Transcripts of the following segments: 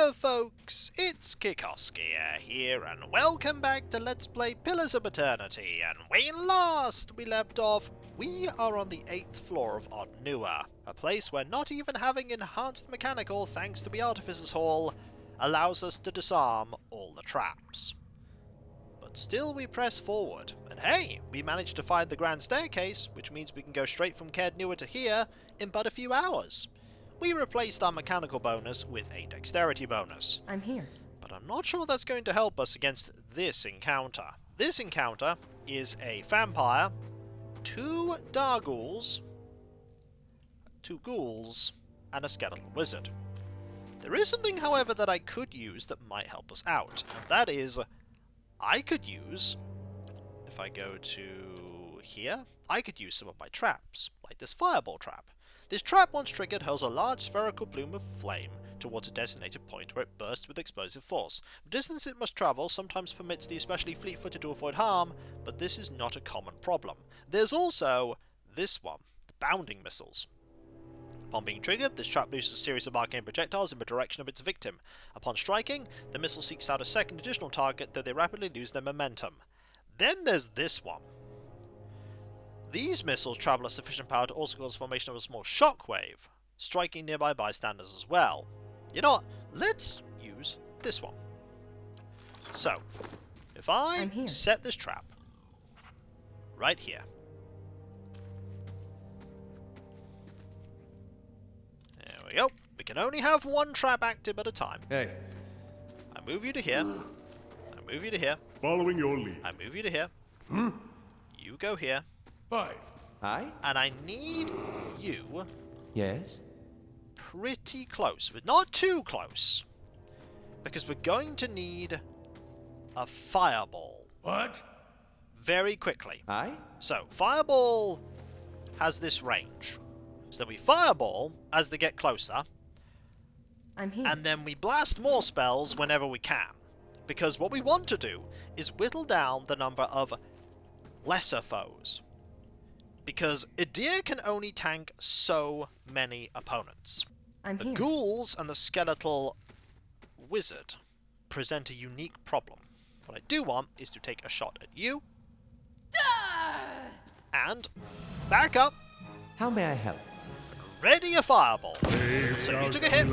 Hello folks, it's Kikoskia here, and welcome back to Let's Play Pillars of Eternity. And when last we left off, we are on the 8th floor of Od Nua, a place where not even having enhanced mechanical thanks to the Artificer's Hall allows us to disarm all the traps. But still we press forward, and hey, we managed to find the grand staircase, which means we can go straight from Od Nua to here in but a few hours. We replaced our mechanical bonus with a dexterity bonus. I'm here. But I'm not sure that's going to help us against this encounter. This encounter is a vampire, two ghouls, and a skeletal wizard. There is something, however, that I could use that might help us out, and that is, I could use, if I go to here, I could use some of my traps, like this fireball trap. This trap, once triggered, hurls a large spherical plume of flame towards a designated point where it bursts with explosive force. The distance it must travel sometimes permits the especially fleet-footed to avoid harm, but this is not a common problem. There's also this one, the bounding missiles. Upon being triggered, this trap looses a series of arcane projectiles in the direction of its victim. Upon striking, the missile seeks out a second additional target, though they rapidly lose their momentum. Then there's this one. These missiles travel at sufficient power to also cause the formation of a small shockwave, striking nearby bystanders as well. You know what? Let's use this one. So, if I set this trap right here. There we go. We can only have one trap active at a time. Hey. I move you to here. I move you to here. Following your lead. I move you to here. You go here. Fine. Aye? And I need you Yes? pretty close, but not too close, because we're going to need a fireball. What? Very quickly. Aye? So, fireball has this range. So we fireball as they get closer, I'm here. and then we blast more spells whenever we can. Because what we want to do is whittle down the number of lesser foes. Because Idir can only tank so many opponents. I'm The here. ghouls and the skeletal wizard present a unique problem. What I do want is to take a shot at you. And back up. How may I help? Ready a fireball. So you took a hit.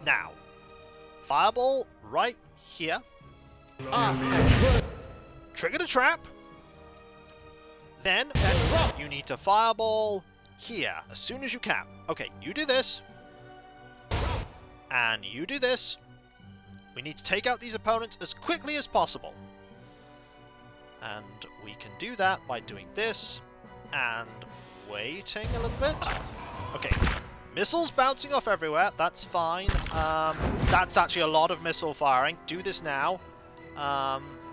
Now, fireball right here. Trigger the trap. Then you need to fireball here as soon as you can. Okay, you do this. And you do this. We need to take out these opponents as quickly as possible. And we can do that by doing this and waiting a little bit. Okay, missiles bouncing off everywhere. That's fine. That's actually a lot of missile firing. Do this now.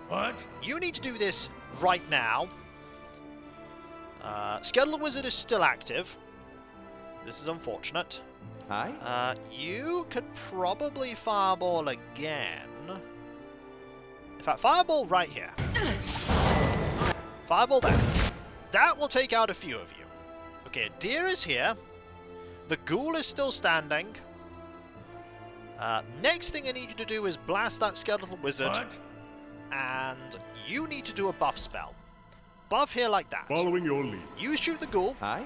What? You need to do this right now. Skeletal Wizard is still active. This is unfortunate. Aye? You could probably fireball again. In fact, fireball right here. Fireball there. That will take out a few of you. Okay, Deer is here. The ghoul is still standing. Next thing I need you to do is blast that Skeletal Wizard. What? And you need to do a buff spell. Buff here like that. Following your lead. You shoot the ghoul. Aye?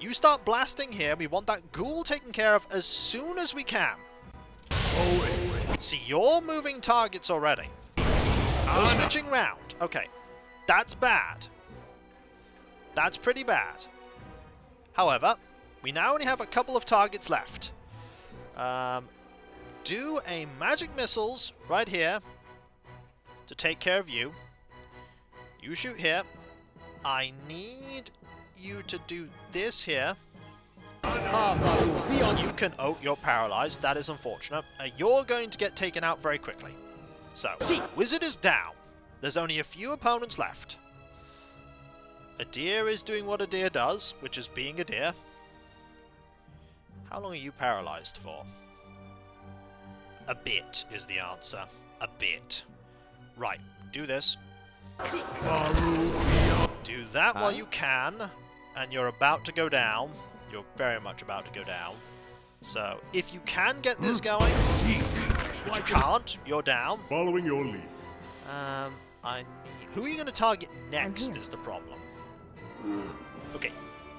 You start blasting here. We want that ghoul taken care of as soon as we can. See, you're moving targets already. You're switching round. Okay. That's bad. That's pretty bad. However, we now only have a couple of targets left. Do a magic missiles right here to take care of you. You shoot here. I need you to do this here. You can... Oh, you're paralyzed. That is unfortunate. You're going to get taken out very quickly. So, Wizard is down. There's only a few opponents left. Adir is doing what Adir does, which is being Adir. How long are you paralyzed for? A bit is the answer. A bit. Right, do this. Do that while you can, and you're about to go down. You're very much about to go down. So, if you can get this going, But you can't. You're down. Following your lead. I need... Who are you going to target next is the problem. Okay.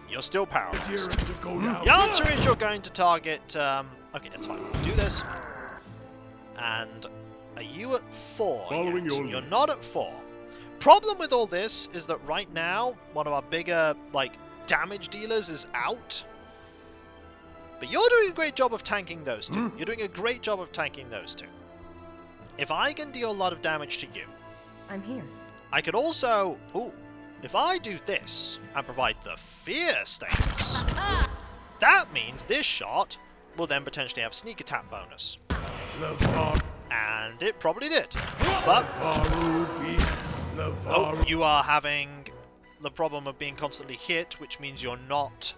You're still paralyzed. The answer is you're going to target... okay, that's fine. Do this. And are you at 4 Following yet? your You're lead. not at 4. Problem with all this is that right now, one of our bigger, like, damage dealers is out. But you're doing a great job of tanking those two. You're doing a great job of tanking those two. If I can deal a lot of damage to you... I'm here. I could also... Ooh. If I do this and provide the fear status, that means this shot will then potentially have sneak attack bonus. And it probably did. But... Oh, you are having the problem of being constantly hit, which means you're not...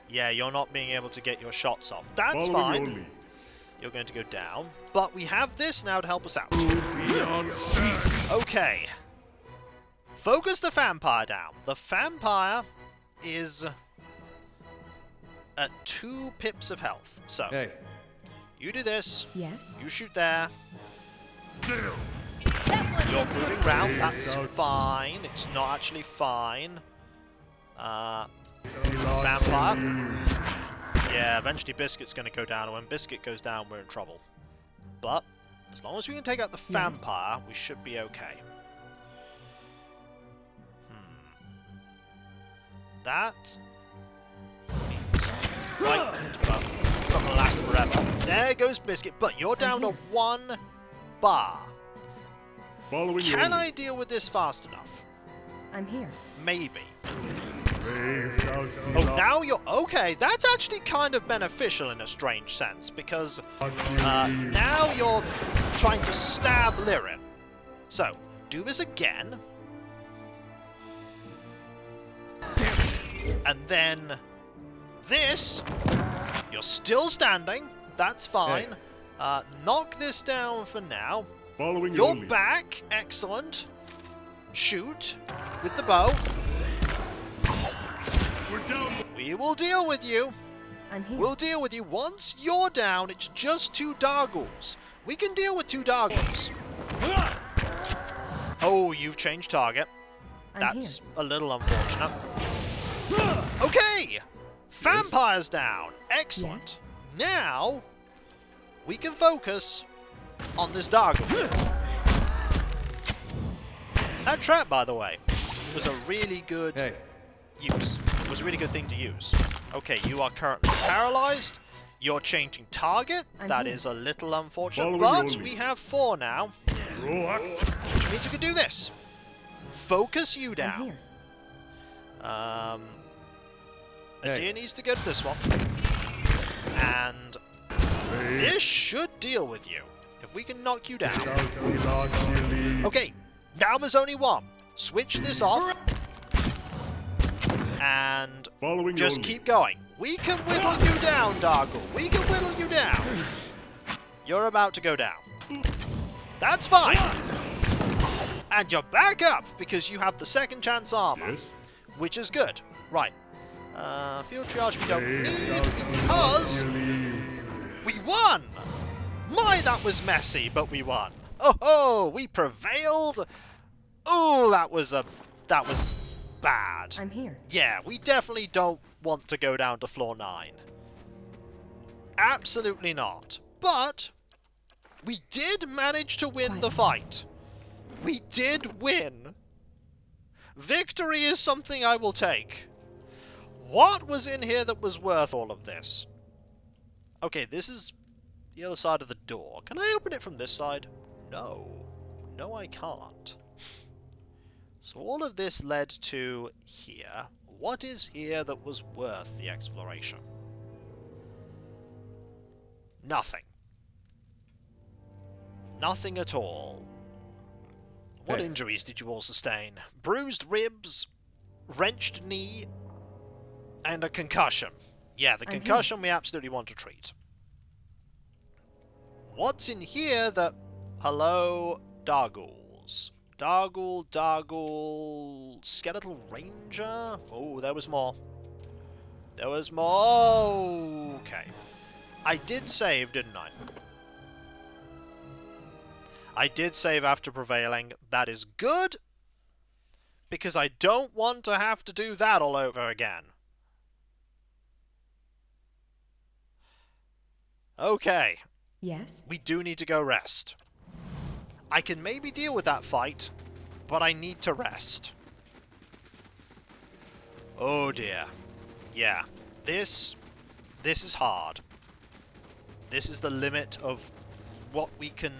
Yeah, you're not being able to get your shots off. That's fine. You're going to go down. But we have this now to help us out. Okay. Focus the vampire down. The vampire is at 2 pips of health. So, Hey. you do this. Yes. You shoot there. You're moving around. That's fine. It's not actually fine. Vampire. Yeah, eventually Biscuit's going to go down, and when Biscuit goes down, we're in trouble. But, as long as we can take out the vampire, we should be okay. That means frightened, but it's not going to last forever. There goes Biscuit, but you're down to 1 bar. Can I deal with this fast enough? I'm here. Maybe. Oh, now you're... Okay, that's actually kind of beneficial in a strange sense, because now you're trying to stab Lyrin. So, do this again. And then this. You're still standing. That's fine. Knock this down for now. You're back. Excellent. Shoot with the bow. We will deal with you. I'm here. We'll deal with you. Once you're down, it's just 2 Dargles. We can deal with 2 Dargles. Oh, you've changed target. That's a little unfortunate. Okay! Vampire's down. Excellent. Now, we can focus on this Dargle. That trap, by the way, was a really good use. It was a really good thing to use. Okay, you are currently paralyzed. You're changing target. That is a little unfortunate, but we have 4 now. Which means we can do this. Focus you down. Adir needs to go to this one. And this should deal with you. If we can knock you down. Okay, now there's only 1. Switch this off. And just keep going. We can whittle you down, Dargle. We can whittle you down. You're about to go down. That's fine. And you're back up because you have the 2nd chance armor. Which is good. Right. Field triage we don't need because we won! My, that was messy, but we won. Oh, we prevailed. Oh, that was bad. I'm here. Yeah, we definitely don't want to go down to floor 9. Absolutely not. But we did manage to win the fight. We did win. Victory is something I will take. What was in here that was worth all of this? Okay, this is the other side of the door. Can I open it from this side? No. No, I can't. So all of this led to here. What is here that was worth the exploration? Nothing. Nothing at all. What injuries did you all sustain? Bruised ribs, wrenched knee, and a concussion. Yeah, the concussion we absolutely want to treat. What's in here that... Hello, Dargles. Dargle, Skeletal Ranger? Oh, there was more. There was more. Okay. I did save, didn't I? I did save after prevailing. That is good, because I don't want to have to do that all over again. Okay. Yes? We do need to go rest. I can maybe deal with that fight, but I need to rest. Oh dear. Yeah. This is hard. This is the limit of what we can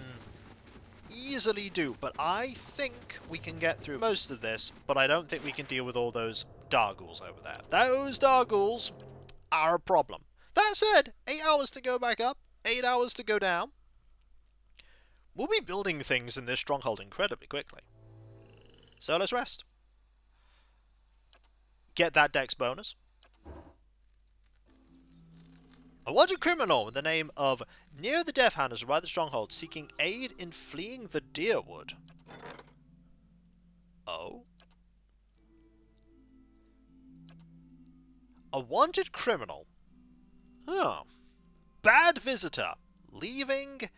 easily do, but I think we can get through most of this, but I don't think we can deal with all those Dargools over there. Those Dargools are a problem. That said, 8 hours to go back up, 8 hours to go down. We'll be building things in this stronghold incredibly quickly. So let's rest. Get that dex bonus. A wanted criminal with the name of Near the Death Hand has arrived at the stronghold, seeking aid in fleeing the Deerwood. Oh? A wanted criminal. Oh. Bad visitor. Leaving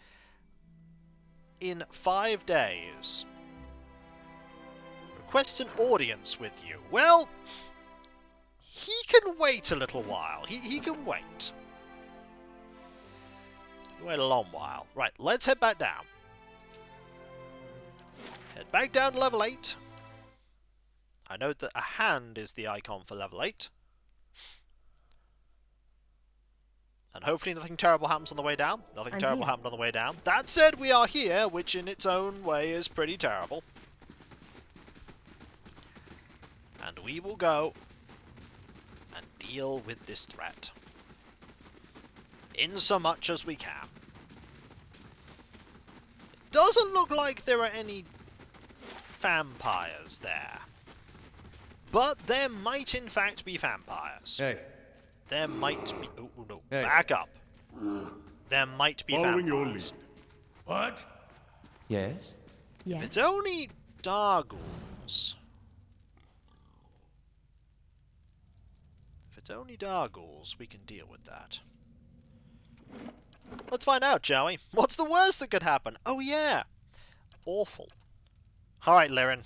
in 5 days. Requests an audience with you. Well, he can wait a little while. He can wait. Wait a long while. Right, let's head back down. Head back down to level 8. I know that a hand is the icon for level 8. And hopefully nothing terrible happens on the way down. Nothing terrible happened on the way down. That said, we are here, which in its own way is pretty terrible. And we will go and deal with this threat. In so much as we can. It doesn't look like there are any vampires there. But there might in fact be vampires. Hey. There might be... Oh, no. Hey. Back up. There might be Following your vampires. lead. What? Yes? Yes. If it's only Dargools... If it's only Dargools, we can deal with that. Let's find out, shall we? What's the worst that could happen? Oh, yeah. Awful. Alright, Lirin.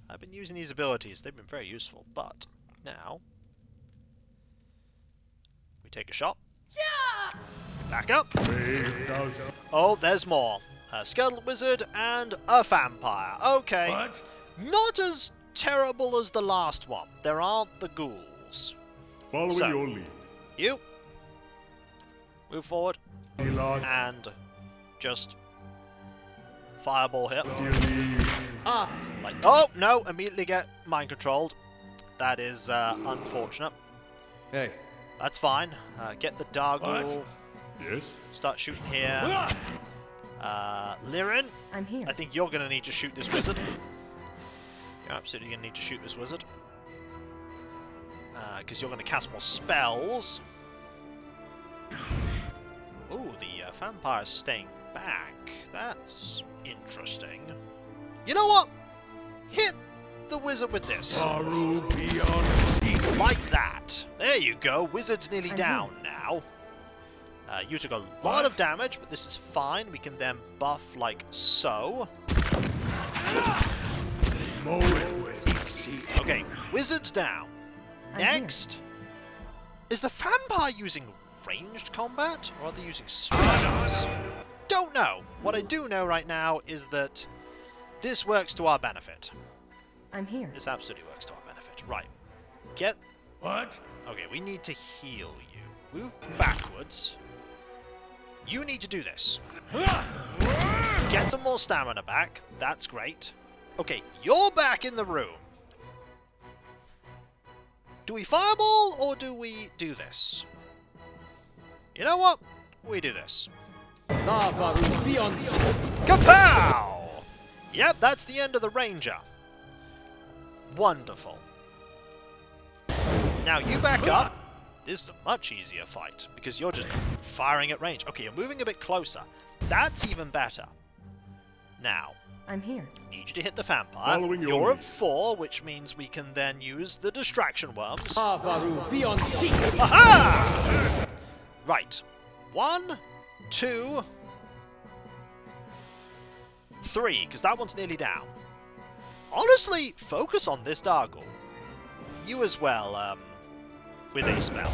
I've been using these abilities. They've been very useful. But now... we take a shot. Yeah! Back up. Oh, there's more. A skeletal wizard and a vampire. Okay. What? Not as terrible as the last one. There aren't the ghouls. Following So. your lead. You move forward and just fireball hit. Like, oh no! Immediately get mind controlled. That is unfortunate. Hey. That's fine. Get the Darghoul. What? Yes. Start shooting here. Lirin, I'm here. I think you're going to need to shoot this wizard. You're absolutely going to need to shoot this wizard. Because you're going to cast more spells. Oh, the vampire's staying back. That's interesting. You know what? Hit the wizard with this. Like that. There you go. Wizard's nearly down now. You took a lot of damage, but this is fine. We can then buff like so. Okay, wizard's down. Next. Is the vampire using ranged combat, or are they using spells? Don't know. What I do know right now is that this works to our benefit. I'm here. This absolutely works to our benefit. Right. Get... What? Okay, we need to heal you. Move backwards. You need to do this. Get some more stamina back. That's great. Okay, you're back in the room. Do we fireball, or do we do this? You know what? We do this. Kapow! Yep, that's the end of the ranger. Wonderful. Now you back up. This is a much easier fight, because you're just firing at range. Okay, you're moving a bit closer. That's even better. Now, I'm here. need you to hit the vampire. Following your You're lead. at 4, which means we can then use the distraction worms. Aha! Aha! Right. 1, 2, 3, because that one's nearly down. Honestly, focus on this Dargle. You as well, with a spell.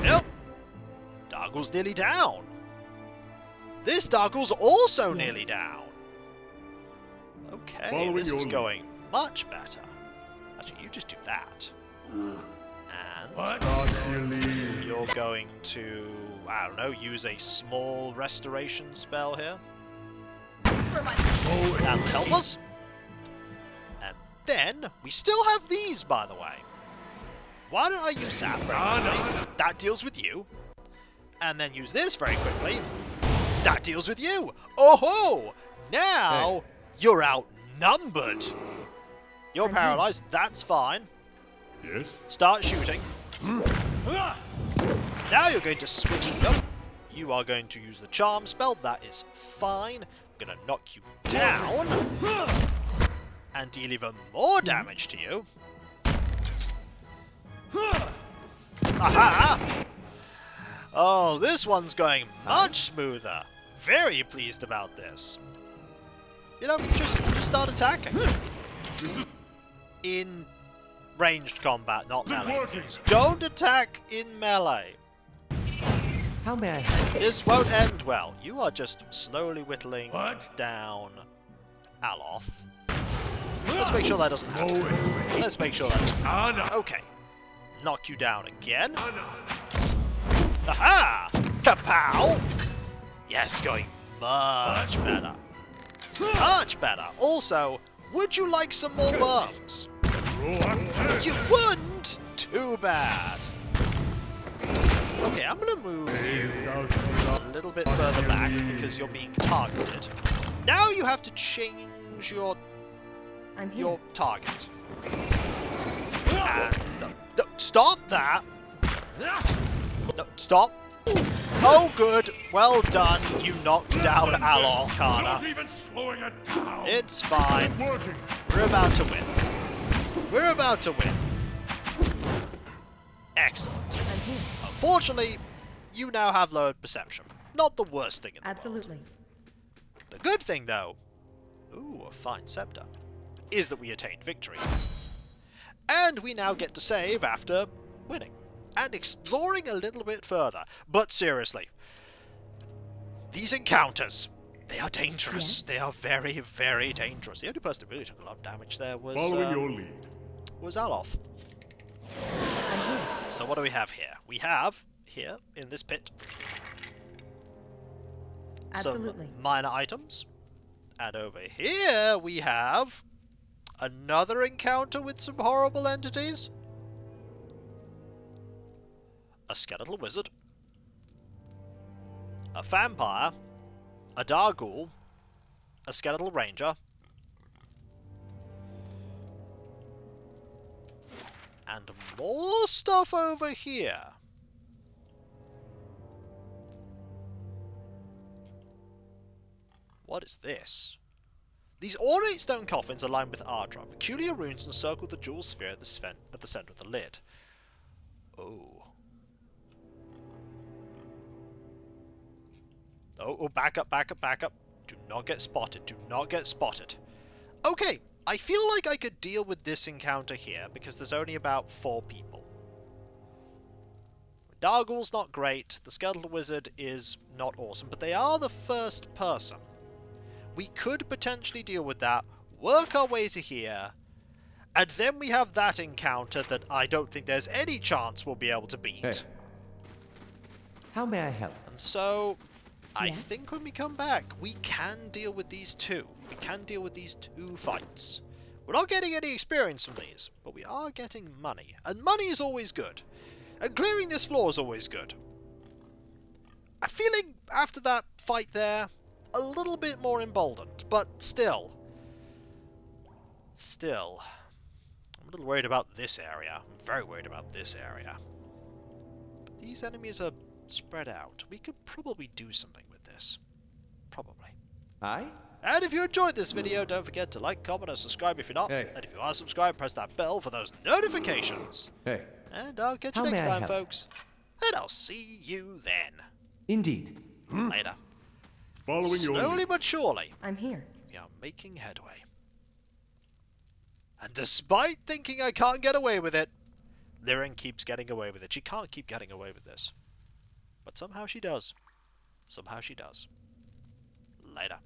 Yep. Dargle's nearly down. This Dargle's also nearly down. Okay, this is going much better. Actually, you just do that. And you're going to, I don't know, use a small restoration spell here. That'll help us. And then, we still have these, by the way. Why don't I use that very quickly? That deals with you. And then use this very quickly. That deals with you. Oh-ho! Now, you're outnumbered. You're paralyzed. That's fine. Yes? Start shooting. Now you're going to switch it up. You are going to use the charm spell. That is fine. I'm going to knock you down. And deal even more damage to you. Aha! Oh, this one's going much smoother. Very pleased about this. You know, just start attacking. In ranged combat, not melee. Don't attack in melee. How may I help? This won't end well. You are just slowly whittling down Aloth. Let's make sure that doesn't happen. Let's make sure that doesn't happen. Okay. Knock you down again. Aha! Kapow! Yes, going much better. Much better. Also, would you like some more worms? You wouldn't? Too bad. Okay, I'm gonna move you a little bit further back because you're being targeted. Now you have to change your target. And stop that! No, stop! Oh, good. Well done. You knocked down Alorcana. It's fine. We're about to win. We're about to win. Excellent. Unfortunately, you now have lowered perception. Not the worst thing in the world. Absolutely. The good thing, though, ooh, a fine scepter, is that we attained victory. And we now get to save after winning. And exploring a little bit further. But seriously, these encounters, they are dangerous. Yes. They are very, very dangerous. The only person who really took a lot of damage there was Following your lead. was Aloth. So what do we have here? We have, here, in this pit, Absolutely. some minor items. And over here we have another encounter with some horrible entities. A skeletal wizard, a vampire, a Dargul, a skeletal ranger, and more stuff over here. What is this? These ornate stone coffins are lined with Ardra. Peculiar runes encircle the jewel sphere at the center of the lid. Oh. Oh, back up, back up, back up. Do not get spotted. Do not get spotted. Okay, I feel like I could deal with this encounter here, because there's only about 4 people. Dargul's not great, the Skeletal Wizard is not awesome, but they are the first person. We could potentially deal with that, work our way to here, and then we have that encounter that I don't think there's any chance we'll be able to beat. Hey. How may I help? And so, I Yes? think when we come back, we can deal with these two. We can deal with these 2 fights. We're not getting any experience from these, but we are getting money. And money is always good. And clearing this floor is always good. I'm feeling, after that fight there, a little bit more emboldened. But still, I'm a little worried about this area. I'm very worried about this area. But these enemies are spread out. We could probably do something with this. Probably. Aye? And if you enjoyed this video, don't forget to like, comment, and subscribe if you're not. Hey. And if you are subscribed, press that bell for those notifications. Hey. And I'll catch you How next may I time, help? folks. And I'll see you then. Indeed. Later. Following your Slowly but surely, I'm here. we are making headway. And despite thinking I can't get away with it, Liren keeps getting away with it. She can't keep getting away with this. But somehow she does. Somehow she does. Later.